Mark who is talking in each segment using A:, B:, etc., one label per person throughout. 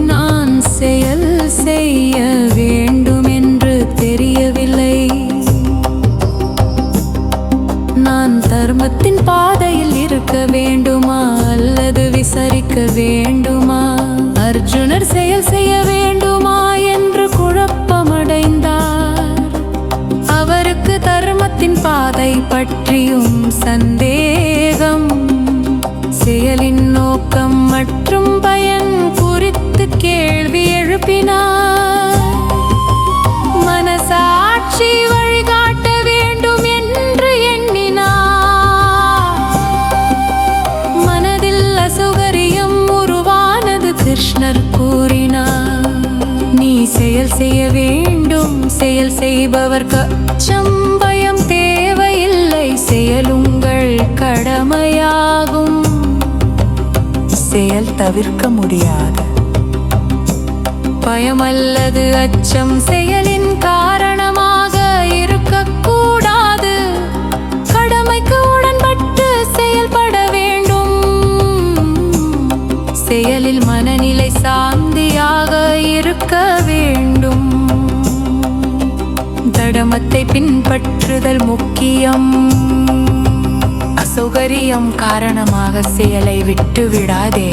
A: நான் செயல் செய்ய வேண்டும் என்று தெரியவில்லை. நான் தர்மத்தின் பாதையில் இருக்க வேண்டுமா அல்லது விசாரிக்க வேண்டுமா? அர்ஜுனர் செயல் செய்ய வேண்டுமா என்று குழப்பமடைந்தார். அவருக்கு தர்மத்தின் பாதை பற்றியும் சந்தேகம். செயலின் நோக்கம் மற்றும் பயன் குறித்து கேள்வி எழுப்பினார். மனசாட்சி வழிகாட்ட வேண்டும் என்று எண்ணினார். மனதில் அசௌகரியம் உருவானது. கிருஷ்ணர் கூறினார், நீ செயல் செய்ய வேண்டும். செயல் செய்பவர்க்கு அச்சம் பயம் தேவையில்லை. செயல் உங்கள் கடமையாகும். செயல் தவிர்க்க முடியாது. பயம் அல்லது அச்சம் செயலின் காரணமாக இருக்கக்கூடாது. கடமைக்கு உடன்பட்டு செயல்பட வேண்டும். செயலில் மனநிலை சாந்தியாக இருக்க வேண்டும். தடமத்தை பின்பற்றுதல் முக்கியம். அசௌகரியம் காரணமாக செயலை விட்டு விடாதே.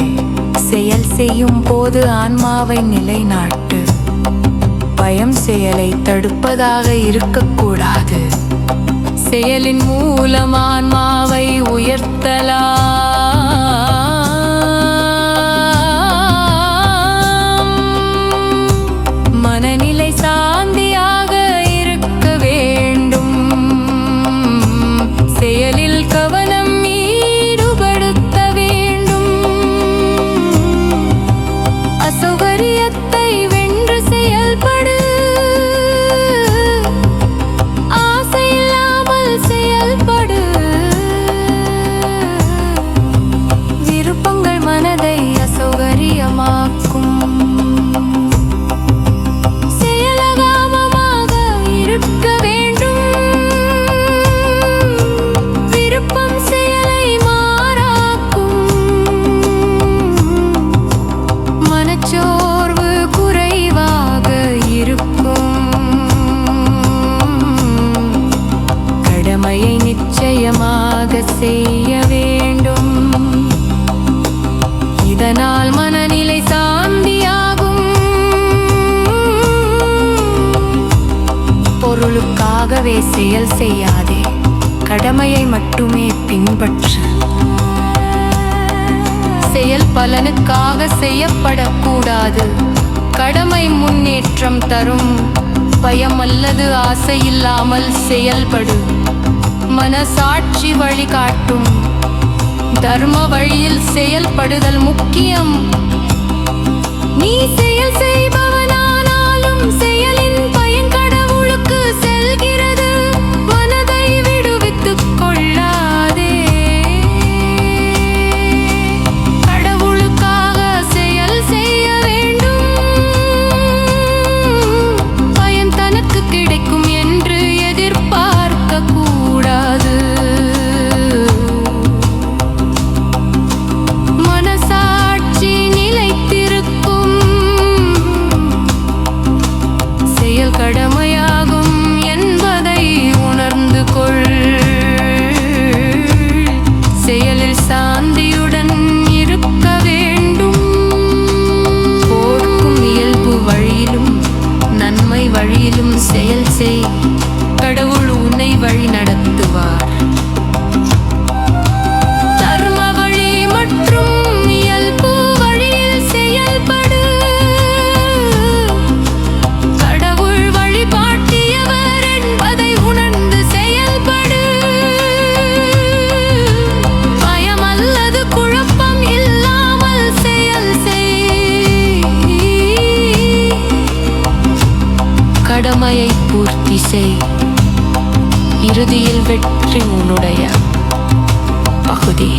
A: செயல் செய்யும் போது ஆன்மாவை நிலைநாட்டு. பயம் செயலை தடுப்பதாக இருக்கக்கூடாது. செயலின் மூலம் ஆன்மாவை உயர்த்தலாம். மனநிலை சாந்தியாக இருக்க வேண்டும். செயலில் கவனம் ஈடுபடுத்த வேண்டும். அசௌகரியத்தை வென்று செயல்படு. ஆசையில்லாமல் செயல்படு. விருப்பங்கள் மனதை அசௌகரியமாக்கும். செயலகாமமாக இருக்க வேண்டும். விருப்பம் செயலை மாறாக்கும். மனச்சோர்வு குறைவாக இருக்கும். கடமையை நிச்சயமாக செய்ய வேண்டும். இதனால் மனநிலை சாந்தியாகும். பொருளுக்காகவே செயல் செய்யாதே. கடமையை மட்டுமே பின்பற்று. செயல் பலனுக்காக செய்யப்படக்கூடாது. கடமை முன்னேற்றம் தரும். பயம் அல்லது ஆசை இல்லாமல் செயல்படு. மனசாட்சி வழிகாட்டும். தர்ம வழியில் செயல்படுதல் முக்கியம். நீ செயல் செய்பவனானாலும் செயலின் பயன் கடவுளுக்கு செல்கிறது. மனதை விடுவித்துக் கொள்ளாதே. கடவுளுக்காக செயல் செய்ய வேண்டும். பயன் தனக்கு கிடைக்கும் என்று எதிர்பார்க்க கூடாது. மனசாட்சி நிலைத்திருக்கும். கடமையை பூர்த்தி செய். இறுதியில் வெற்றி உன்னுடைய பகுதி.